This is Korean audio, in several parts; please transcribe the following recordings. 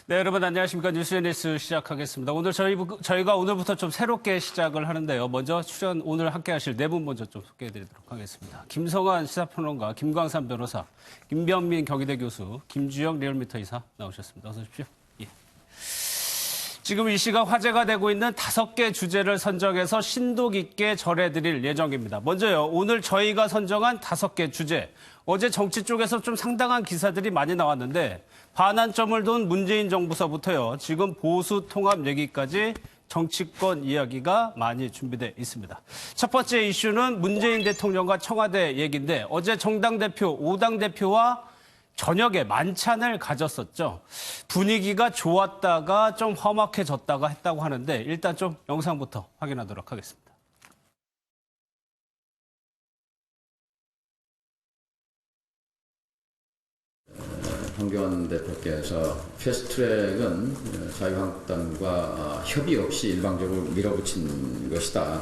네, 여러분 안녕하십니까. 뉴스 시작하겠습니다. 오늘 저희가 오늘부터 좀 새롭게 시작을 하는데요. 먼저 출연 오늘 함께 하실 네 분 먼저 좀 소개해드리도록 하겠습니다. 김성환 시사평론가, 김광삼 변호사, 김병민 경희대 교수, 김주영 리얼미터 이사 나오셨습니다. 어서 오십시오. 예. 지금 이 시각 화제가 되고 있는 5개 주제를 선정해서 심도 깊게 전해드릴 예정입니다. 먼저요, 오늘 저희가 선정한 5개 주제. 어제 정치 쪽에서 좀 상당한 기사들이 많이 나왔는데 반환점을 둔 문재인 정부서부터요, 지금 보수 통합 얘기까지 정치권 이야기가 많이 준비되어 있습니다. 첫 번째 이슈는 문재인 대통령과 청와대 얘기인데 어제 정당 대표, 5당 대표와 저녁에 만찬을 가졌었죠. 분위기가 좋았다가 좀 험악해졌다가 했다고 하는데 일단 좀 영상부터 확인하도록 하겠습니다. 황교안 대표께서 패스트트랙은 자유한국당과 협의 없이 일방적으로 밀어붙인 것이다.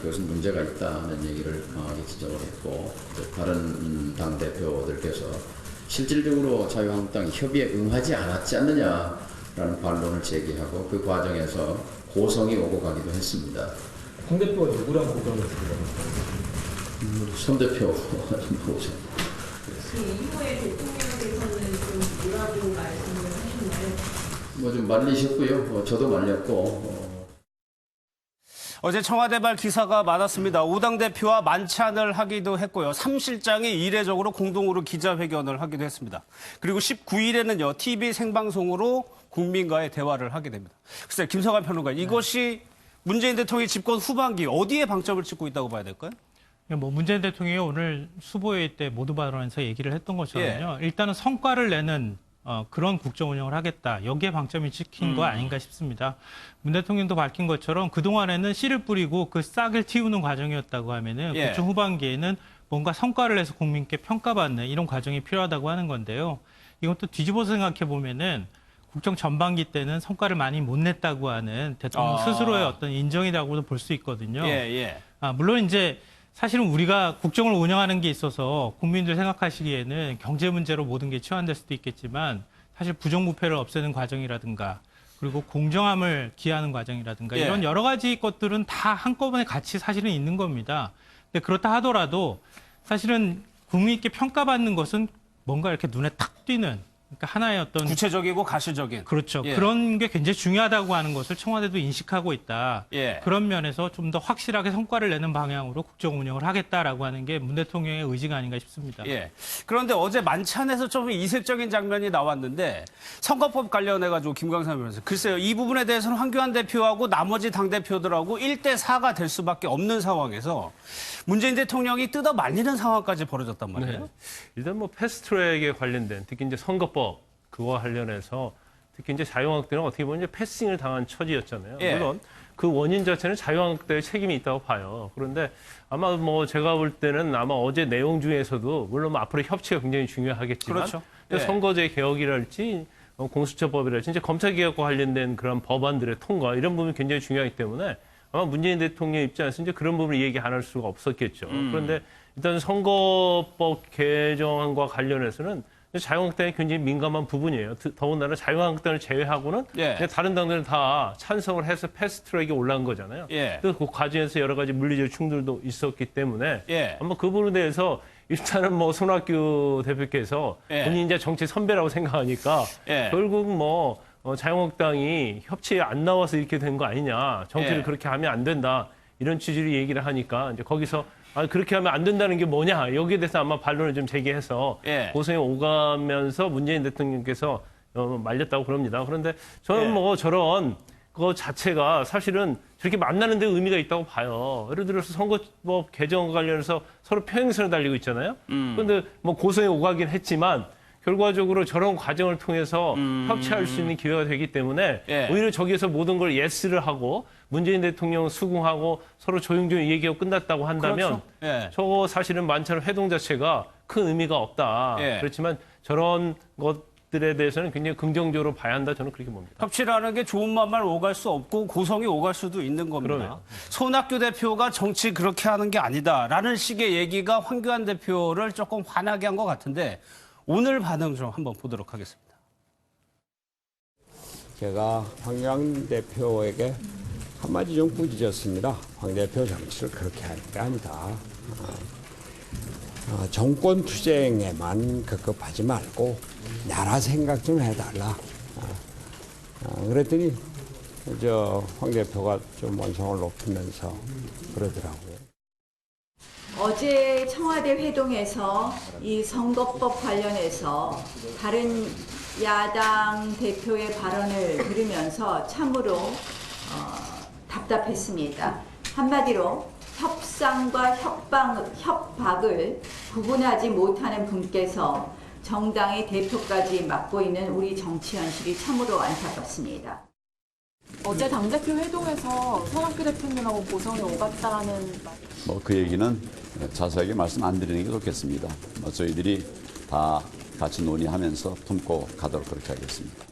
그것은 문제가 있다는 얘기를 강하게 지적을 했고, 다른 당 대표들께서 실질적으로 자유한국당이 협의에 응하지 않았지 않느냐라는 반론을 제기하고 그 과정에서 고성이 오고 가기도 했습니다. 황 대표가 누구랑 고성을 주고받았어요? 손 대표 오죠. 그 이후에 대통령께서는 좀 뭐라고 말씀을 하셨나요? 좀 말리셨고요. 저도 말렸고. 어제 청와대발 기사가 많았습니다. 5당 대표와 만찬을 하기도 했고요. 3실장이 이례적으로 공동으로 기자회견을 하기도 했습니다. 그리고 19일에는요, TV 생방송으로 국민과의 대화를 하게 됩니다. 글쎄, 김성환 평론가, 이것이 문재인 대통령이 집권 후반기 어디에 방점을 찍고 있다고 봐야 될까요? 문재인 대통령이 오늘 수보회의 때 모두 발언에서 얘기를 했던 것처럼요. 일단은 성과를 내는 그런 국정 운영을 하겠다. 여기에 방점이 찍힌 거 아닌가 싶습니다. 문 대통령도 밝힌 것처럼 그동안에는 씨를 뿌리고 그 싹을 틔우는 과정이었다고 하면은 국정 후반기에는 뭔가 성과를 내서 국민께 평가받는 이런 과정이 필요하다고 하는 건데요. 이것도 뒤집어서 생각해 보면은 국정 전반기 때는 성과를 많이 못 냈다고 하는 대통령 스스로의 어떤 인정이라고도 볼 수 있거든요. 물론 이제 사실은 우리가 국정을 운영하는 게 있어서 국민들 생각하시기에는 경제 문제로 모든 게 치환될 수도 있겠지만 사실 부정부패를 없애는 과정이라든가 그리고 공정함을 기하는 과정이라든가 이런 여러 가지 것들은 다 한꺼번에 같이 사실은 있는 겁니다. 근데 그렇다 하더라도 사실은 국민께 평가받는 것은 뭔가 이렇게 눈에 탁 띄는 그러니까 하나의 어떤 구체적이고 가시적인. 그렇죠. 그런 게 굉장히 중요하다고 하는 것을 청와대도 인식하고 있다. 그런 면에서 좀 더 확실하게 성과를 내는 방향으로 국정 운영을 하겠다라고 하는 게 문 대통령의 의지가 아닌가 싶습니다. 그런데 어제 만찬에서 좀 이색적인 장면이 나왔는데 선거법 관련해가지고 김광삼 변호사, 글쎄요, 이 부분에 대해서는 황교안 대표하고 나머지 당대표들하고 1대4가 될 수밖에 없는 상황에서 문재인 대통령이 뜯어 말리는 상황까지 벌어졌단 말이에요. 네. 일단 패스트트랙에 관련된 특히 이제 선거법 그거와 관련해서 특히 이제 자유한국당은 어떻게 보면 이제 패싱을 당한 처지였잖아요. 물론 그 원인 자체는 자유한국당의 책임이 있다고 봐요. 그런데 아마 제가 볼 때는 아마 어제 내용 중에서도 물론 앞으로 협치가 굉장히 중요하겠지만 선거제 개혁이랄지 공수처법이랄지 이제 검찰개혁과 관련된 그런 법안들의 통과 이런 부분이 굉장히 중요하기 때문에 아마 문재인 대통령 입장에서 이제 그런 부분을 얘기 안 할 수가 없었겠죠. 그런데 일단 선거법 개정안과 관련해서는 자유한국당이 굉장히 민감한 부분이에요. 더군다나 자유한국당을 제외하고는 다른 당들은 다 찬성을 해서 패스트트랙에 올라간 거잖아요. 그 과정에서 여러 가지 물리적 충돌도 있었기 때문에 아마 그 부분에 대해서 일단은 손학규 대표께서 본인이 이제 정치 선배라고 생각하니까 결국 자유한국당이 협치에 안 나와서 이렇게 된 거 아니냐. 정치를 그렇게 하면 안 된다. 이런 취지로 얘기를 하니까 이제 거기서 그렇게 하면 안 된다는 게 뭐냐. 여기에 대해서 아마 반론을 좀 제기해서 고성에 오가면서 문재인 대통령께서 말렸다고 그럽니다. 그런데 저는 저런 거 자체가 사실은 저렇게 만나는 데 의미가 있다고 봐요. 예를 들어서 선거법 개정과 관련해서 서로 평행선을 달리고 있잖아요. 그런데 고성에 오가긴 했지만 결과적으로 저런 과정을 통해서 협치할 수 있는 기회가 되기 때문에 오히려 저기에서 모든 걸 예스를 하고 문재인 대통령 수긍하고 서로 조용조용 얘기하고 끝났다고 한다면 저거 사실은 만찬 회동 자체가 큰 의미가 없다. 그렇지만 저런 것들에 대해서는 굉장히 긍정적으로 봐야 한다. 저는 그렇게 봅니다. 협치라는 게 좋은 맛만 오갈 수 없고 고성이 오갈 수도 있는 겁니다. 그러네요. 손학규 대표가 정치 그렇게 하는 게 아니다라는 식의 얘기가 황교안 대표를 조금 화나게 한 것 같은데 오늘 반응 좀 한번 보도록 하겠습니다. 제가 황교안 대표에게 한마디 좀 꾸짖었습니다. 황 대표 정치를 그렇게 할 게 아니다. 정권 투쟁에만 급급하지 말고 나라 생각 좀 해달라. 그랬더니 황 대표가 좀 원성을 높이면서 그러더라고요. 어제 청와대 회동에서 이 선거법 관련해서 다른 야당 대표의 발언을 들으면서 참으로 답답했습니다. 한마디로 협상과 협박을 구분하지 못하는 분께서 정당의 대표까지 맡고 있는 우리 정치 현실이 참으로 안타깝습니다. 어제 당대표 회동에서 손학규 대표님하고 고성이 오갔다는 말. 그 얘기는 자세하게 말씀 안 드리는 게 좋겠습니다. 저희들이 다 같이 논의하면서 품고 가도록 그렇게 하겠습니다.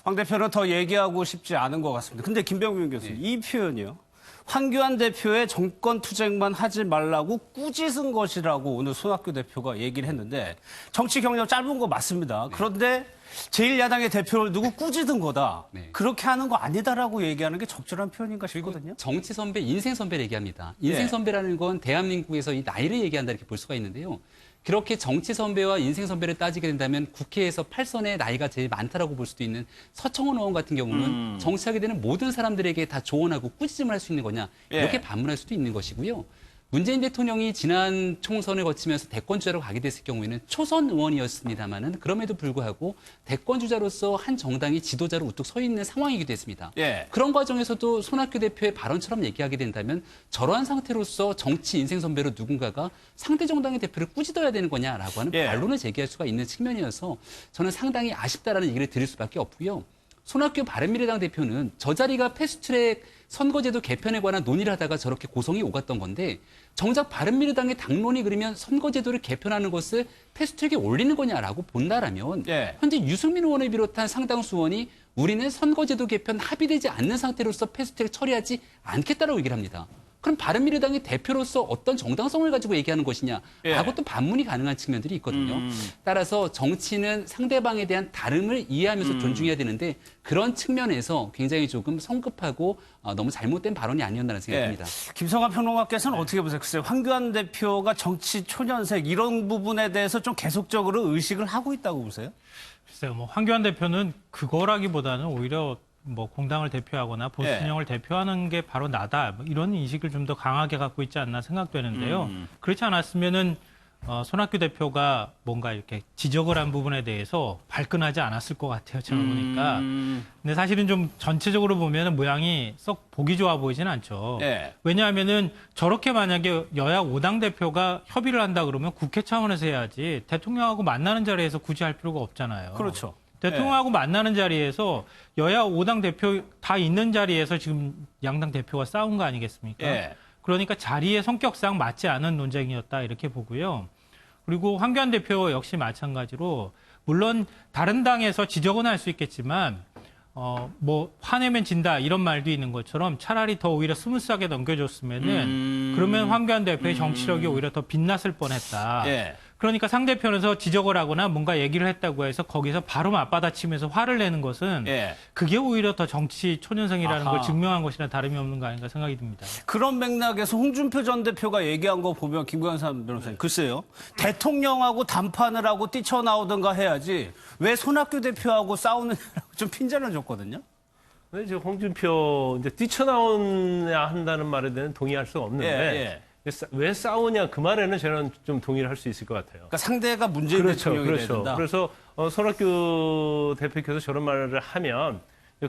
황 대표는 더 얘기하고 싶지 않은 것 같습니다. 근데 김병민 교수님, 이 표현이요. 황교안 대표의 정권 투쟁만 하지 말라고 꾸짖은 것이라고 오늘 손학규 대표가 얘기를 했는데 정치 경력 짧은 거 맞습니다. 그런데 제1야당의 대표를 두고 꾸짖은 거다. 그렇게 하는 거 아니다라고 얘기하는 게 적절한 표현인가 싶거든요. 정치 선배, 인생 선배를 얘기합니다. 인생 선배라는 건 대한민국에서 이 나이를 얘기한다 이렇게 볼 수가 있는데요. 그렇게 정치 선배와 인생 선배를 따지게 된다면 국회에서 8선의 나이가 제일 많다라고 볼 수도 있는 서청원 의원 같은 경우는 정치하게 되는 모든 사람들에게 다 조언하고 꾸짖음을 할 수 있는 거냐 이렇게 반문할 수도 있는 것이고요. 문재인 대통령이 지난 총선을 거치면서 대권주자로 가게 됐을 경우에는 초선 의원이었습니다만은 그럼에도 불구하고 대권주자로서 한 정당이 지도자로 우뚝 서 있는 상황이기도 했습니다. 그런 과정에서도 손학규 대표의 발언처럼 얘기하게 된다면 저러한 상태로서 정치 인생 선배로 누군가가 상대 정당의 대표를 꾸짖어야 되는 거냐라고 하는 반론을 제기할 수가 있는 측면이어서 저는 상당히 아쉽다라는 얘기를 드릴 수밖에 없고요. 손학규 바른미래당 대표는 저 자리가 패스트트랙 선거제도 개편에 관한 논의를 하다가 저렇게 고성이 오갔던 건데 정작 바른미래당의 당론이 그러면 선거제도를 개편하는 것을 패스트트랙에 올리는 거냐라고 본다라면 현재 유승민 의원을 비롯한 상당수 의원이 우리는 선거제도 개편 합의되지 않는 상태로서 패스트트랙 처리하지 않겠다라고 얘기를 합니다. 그럼 바른미래당의 대표로서 어떤 정당성을 가지고 얘기하는 것이냐라고 또 반문이 가능한 측면들이 있거든요. 따라서 정치는 상대방에 대한 다름을 이해하면서 존중해야 되는데 그런 측면에서 굉장히 조금 성급하고 너무 잘못된 발언이 아니었나라는 생각이 듭니다. 김성환 평론가께서는 어떻게 보세요? 글쎄요, 황교안 대표가 정치 초년생 이런 부분에 대해서 좀 계속적으로 의식을 하고 있다고 보세요? 글쎄요, 황교안 대표는 그거라기보다는 오히려 공당을 대표하거나 보수 진영을 대표하는 게 바로 나다. 이런 인식을 좀 더 강하게 갖고 있지 않나 생각되는데요. 그렇지 않았으면은 손학규 대표가 뭔가 이렇게 지적을 한 부분에 대해서 발끈하지 않았을 것 같아요. 제가 보니까. 근데 사실은 좀 전체적으로 보면 모양이 썩 보기 좋아 보이진 않죠. 왜냐하면은 저렇게 만약에 여야 5당 대표가 협의를 한다 그러면 국회 차원에서 해야지 대통령하고 만나는 자리에서 굳이 할 필요가 없잖아요. 그렇죠. 대통령하고 만나는 자리에서 여야 5당 대표 다 있는 자리에서 지금 양당 대표가 싸운 거 아니겠습니까? 그러니까 자리의 성격상 맞지 않은 논쟁이었다 이렇게 보고요. 그리고 황교안 대표 역시 마찬가지로 물론 다른 당에서 지적은 할 수 있겠지만 화내면 진다 이런 말도 있는 것처럼 차라리 더 오히려 스무스하게 넘겨줬으면은 그러면 황교안 대표의 정치력이 오히려 더 빛났을 뻔했다. 그러니까 상대편에서 지적을 하거나 뭔가 얘기를 했다고 해서 거기서 바로 맞받아치면서 화를 내는 것은 그게 오히려 더 정치 초년생이라는 걸 증명한 것이나 다름이 없는 거 아닌가 생각이 듭니다. 그런 맥락에서 홍준표 전 대표가 얘기한 거 보면 김광삼 변호사님, 글쎄요. 대통령하고 담판을 하고 뛰쳐나오든가 해야지 왜 손학규 대표하고 싸우느냐라고 좀 핀잔을 줬거든요. 근데 이제 홍준표 이제 뛰쳐나오냐 한다는 말에 대해서는 동의할 수 없는데 왜 싸우냐 그 말에는 저는 좀 동의를 할 수 있을 것 같아요. 그러니까 상대가 문재인 대통령이 돼야 된다. 그래서 손학규 대표께서 저런 말을 하면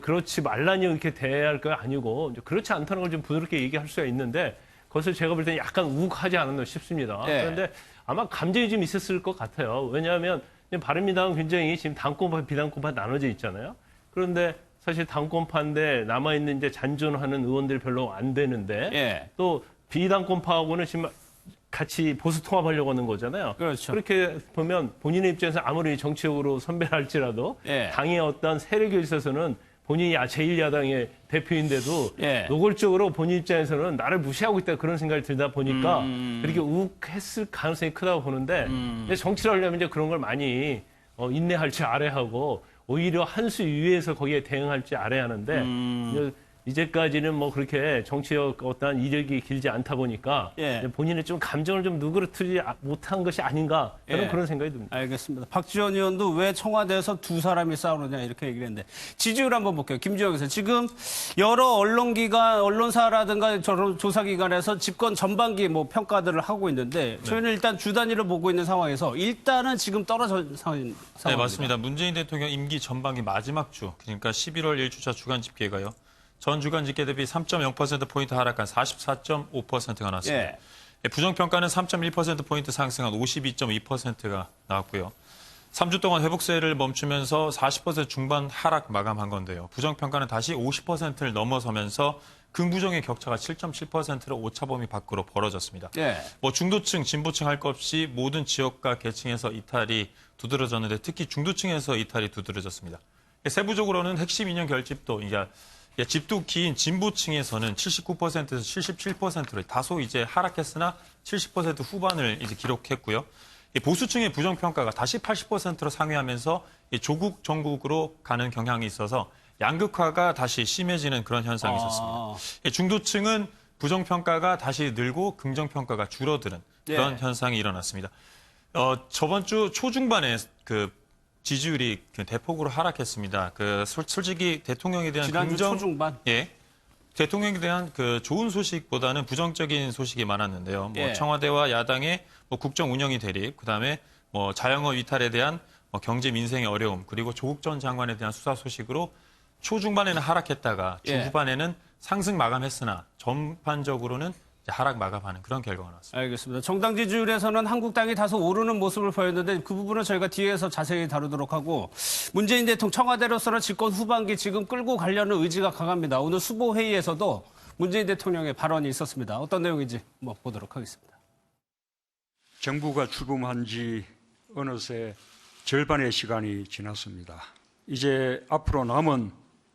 그렇지 말라니 이렇게 대할 거 아니고 그렇지 않다는 걸 좀 부드럽게 얘기할 수가 있는데 그것을 제가 볼 때는 약간 우욱하지 않았나 싶습니다. 그런데 아마 감정이 좀 있었을 것 같아요. 왜냐하면 바른미당은 굉장히 지금 당권파 비당권파 나눠져 있잖아요. 그런데 사실 당권파인데 남아있는 이제 잔존하는 의원들이 별로 안 되는데 또 비당권파하고는 지금 같이 보수 통합하려고 하는 거잖아요. 그렇죠. 그렇게 보면 본인의 입장에서 아무리 정치적으로 선배할지라도 당의 어떤 세력에 있어서는 본인이 제1야당의 대표인데도 노골적으로 본인 입장에서는 나를 무시하고 있다 그런 생각이 들다 보니까 그렇게 우욱했을 가능성이 크다고 보는데 정치를 하려면 이제 그런 걸 많이 인내할 줄 알아야 하고 오히려 한 수 위에서 거기에 대응할 줄 알아야 하는데 이제까지는 뭐 그렇게 정치적 어떠한 이력이 길지 않다 보니까 예. 본인의 좀 감정을 좀 누그러뜨리지 못한 것이 아닌가 저는 예. 그런 생각이 듭니다. 알겠습니다. 박지원 의원도 왜 청와대에서 두 사람이 싸우느냐 이렇게 얘기를 했는데 지지율 한번 볼게요. 김주영 에서 지금 여러 언론기관, 언론사라든가 저런 조사기관에서 집권 전반기 뭐 평가들을 하고 있는데 저희는 일단 주 단위를 보고 있는 상황에서 일단은 지금 떨어진 상황입니다. 네, 맞습니다. 문재인 대통령 임기 전반기 마지막 주, 그러니까 11월 1주차 주간 집계가요. 전 주간 집계 대비 3.0%포인트 하락한 44.5%가 나왔습니다. 예. 부정평가는 3.1%포인트 상승한 52.2%가 나왔고요. 3주 동안 회복세를 멈추면서 40% 중반 하락 마감한 건데요. 부정평가는 다시 50%를 넘어서면서 긍부정의 격차가 7.7%로 오차범위 밖으로 벌어졌습니다. 예. 뭐 중도층, 진보층 할 것 없이 모든 지역과 계층에서 이탈이 두드러졌는데 특히 중도층에서 이탈이 두드러졌습니다. 세부적으로는 핵심 인연 결집도 이제 집도 긴 진보층에서는 79%에서 77%로 다소 이제 하락했으나 70% 후반을 이제 기록했고요. 보수층의 부정평가가 다시 80%로 상회하면서 조국 정국으로 가는 경향이 있어서 양극화가 다시 심해지는 그런 현상이 있었습니다. 중도층은 부정평가가 다시 늘고 긍정평가가 줄어드는 그런 현상이 일어났습니다. 저번 주 초중반에 그 지지율이 대폭으로 하락했습니다. 솔직히 대통령에 대한 지난주 초중반? 예. 대통령에 대한 그 좋은 소식보다는 부정적인 소식이 많았는데요. 뭐 청와대와 야당의 뭐 국정 운영이 대립, 그다음에 뭐 자영업 이탈에 대한 뭐 경제 민생의 어려움, 그리고 조국 전 장관에 대한 수사 소식으로 초중반에는 하락했다가 중후반에는 상승 마감했으나 전반적으로는 하락 마감하는 그런 결과가 나왔습니다. 알겠습니다. 정당 지지율에서는 한국당이 다소 오르는 모습을 보였는데 그 부분은 저희가 뒤에서 자세히 다루도록 하고 문재인 대통령 청와대로서는 집권 후반기 지금 끌고 가려는 의지가 강합니다. 오늘 수보회의에서도 문재인 대통령의 발언이 있었습니다. 어떤 내용인지 한번 보도록 하겠습니다. 정부가 출범한 지 어느새 절반의 시간이 지났습니다. 이제 앞으로 남은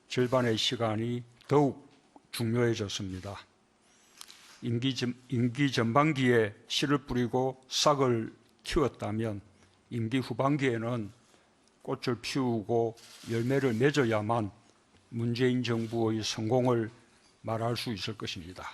절반의 시간이 더욱 중요해졌습니다. 임기 전반기에 씨를 뿌리고 싹을 키웠다면 임기 후반기에는 꽃을 피우고 열매를 맺어야만 문재인 정부의 성공을 말할 수 있을 것입니다.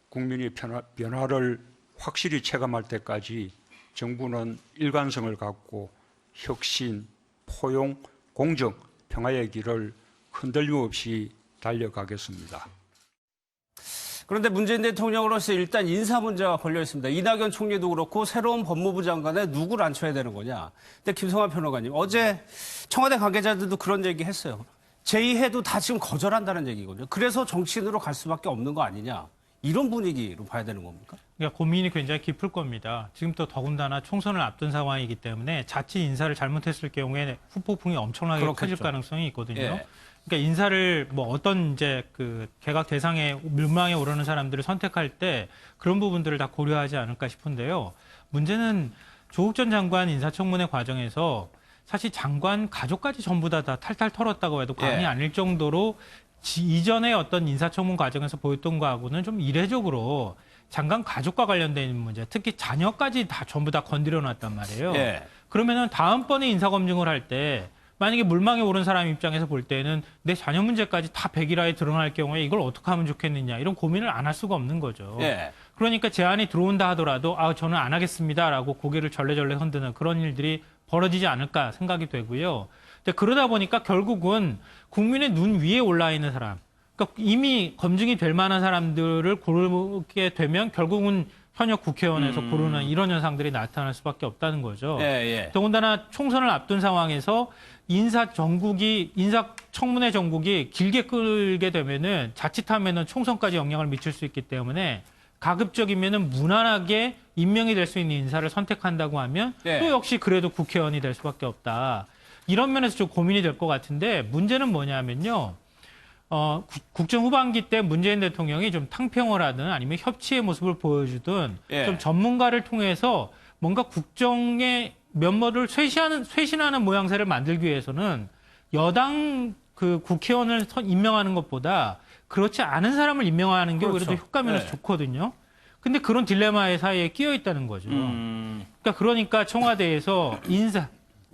국민이 변화를 확실히 체감할 때까지 정부는 일관성을 갖고 혁신, 포용, 공정, 평화의 길을 흔들림 없이 달려가겠습니다. 그런데 문재인 대통령으로서 일단 인사 문제가 걸려 있습니다. 이낙연 총리도 그렇고 새로운 법무부 장관에 누구를 앉혀야 되는 거냐. 근데 김성환 평론가님, 어제 청와대 관계자들도 그런 얘기 했어요. 제의해도 다 지금 거절한다는 얘기거든요. 그래서 정치인으로 갈 수밖에 없는 거 아니냐. 이런 분위기로 봐야 되는 겁니까? 그러니까 고민이 굉장히 깊을 겁니다. 지금 또 더군다나 총선을 앞둔 상황이기 때문에 자칫 인사를 잘못했을 경우에 후폭풍이 엄청나게 그렇겠죠. 커질 가능성이 있거든요. 예. 그러니까 인사를 뭐 어떤 이제 그 개각 대상에 물망에 오르는 사람들을 선택할 때 그런 부분들을 다 고려하지 않을까 싶은데요. 문제는 조국 전 장관 인사청문회 과정에서 사실 장관 가족까지 전부 다 탈탈 털었다고 해도 과언이 아닐 정도로 이전에 어떤 인사청문 과정에서 보였던 거하고는 좀 이례적으로 장관 가족과 관련된 문제, 특히 자녀까지 다 전부 다 건드려 놨단 말이에요. 그러면은 다음번에 인사검증을 할 때 만약에 물망에 오른 사람 입장에서 볼 때는 내 자녀 문제까지 다 백일화에 드러날 경우에 이걸 어떻게 하면 좋겠느냐 이런 고민을 안 할 수가 없는 거죠. 그러니까 제안이 들어온다 하더라도 저는 안 하겠습니다라고 고개를 절레절레 흔드는 그런 일들이 벌어지지 않을까 생각이 되고요. 그러다 보니까 결국은 국민의 눈 위에 올라 있는 사람, 그러니까 이미 검증이 될 만한 사람들을 고르게 되면 결국은 현역 국회의원에서 고르는 이런 현상들이 나타날 수밖에 없다는 거죠. 더군다나 총선을 앞둔 상황에서 인사청문회 정국이 길게 끌게 되면은 자칫하면은 총선까지 영향을 미칠 수 있기 때문에 가급적이면은 무난하게 임명이 될 수 있는 인사를 선택한다고 하면 또 역시 그래도 국회의원이 될 수밖에 없다. 이런 면에서 좀 고민이 될 것 같은데 문제는 뭐냐면요. 국정 후반기 때 문재인 대통령이 좀 탕평을 하든 아니면 협치의 모습을 보여주든 좀 전문가를 통해서 뭔가 국정의 면모를 쇄신하는 모양새를 만들기 위해서는 여당 그 국회의원을 임명하는 것보다 그렇지 않은 사람을 임명하는 게 오히려 더 효과면에서 좋거든요. 근데 그런 딜레마의 사이에 끼어 있다는 거죠. 그러니까 청와대에서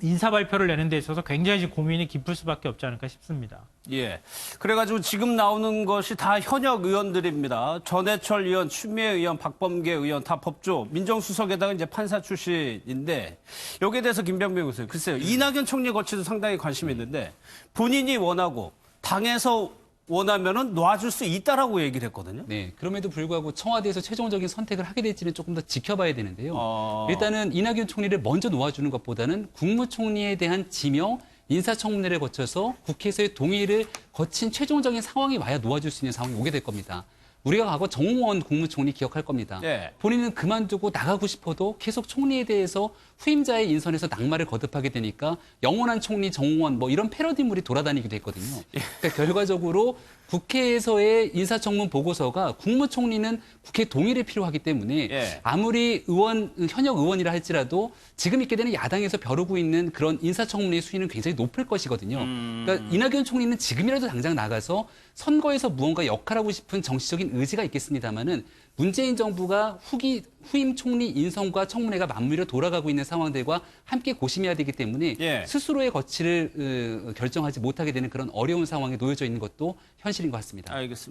인사 발표를 내는 데 있어서 굉장히 고민이 깊을 수밖에 없지 않을까 싶습니다. 예. 그래가지고 지금 나오는 것이 다 현역 의원들입니다. 전해철 의원, 추미애 의원, 박범계 의원 다 법조, 민정수석에다가 이제 판사 출신인데 여기에 대해서 김병민 교수님, 글쎄요. 이낙연 총리 거치도 상당히 관심이 있는데 본인이 원하고 당에서 원하면은 놔줄 수 있다라고 얘기를 했거든요. 네, 그럼에도 불구하고 청와대에서 최종적인 선택을 하게 될지는 조금 더 지켜봐야 되는데요. 일단은 이낙연 총리를 먼저 놓아주는 것보다는 국무총리에 대한 지명, 인사청문회를 거쳐서 국회에서의 동의를 거친 최종적인 상황이 와야 놓아줄 수 있는 상황이 오게 될 겁니다. 우리가 과거 정홍원 국무총리 기억할 겁니다. 네. 본인은 그만두고 나가고 싶어도 계속 총리에 대해서 후임자의 인선에서 낙마를 거듭하게 되니까 영원한 총리 정홍원 뭐 이런 패러디물이 돌아다니기도 했거든요. 그러니까 결과적으로 국회에서의 인사청문 보고서가 국무총리는 국회 동의를 필요하기 때문에 아무리 현역 의원이라 할지라도 지금 있게 되는 야당에서 벼르고 있는 그런 인사청문회의 수위는 굉장히 높을 것이거든요. 그러니까 이낙연 총리는 지금이라도 당장 나가서 선거에서 무언가 역할하고 싶은 정치적인 의지가 있겠습니다마는 문재인 정부가 후임 총리 인선과 청문회가 맞물려 돌아가고 있는 상황들과 함께 고심해야 되기 때문에 스스로의 거취를 결정하지 못하게 되는 그런 어려운 상황에 놓여져 있는 것도 현실인 것 같습니다. 알겠습니다.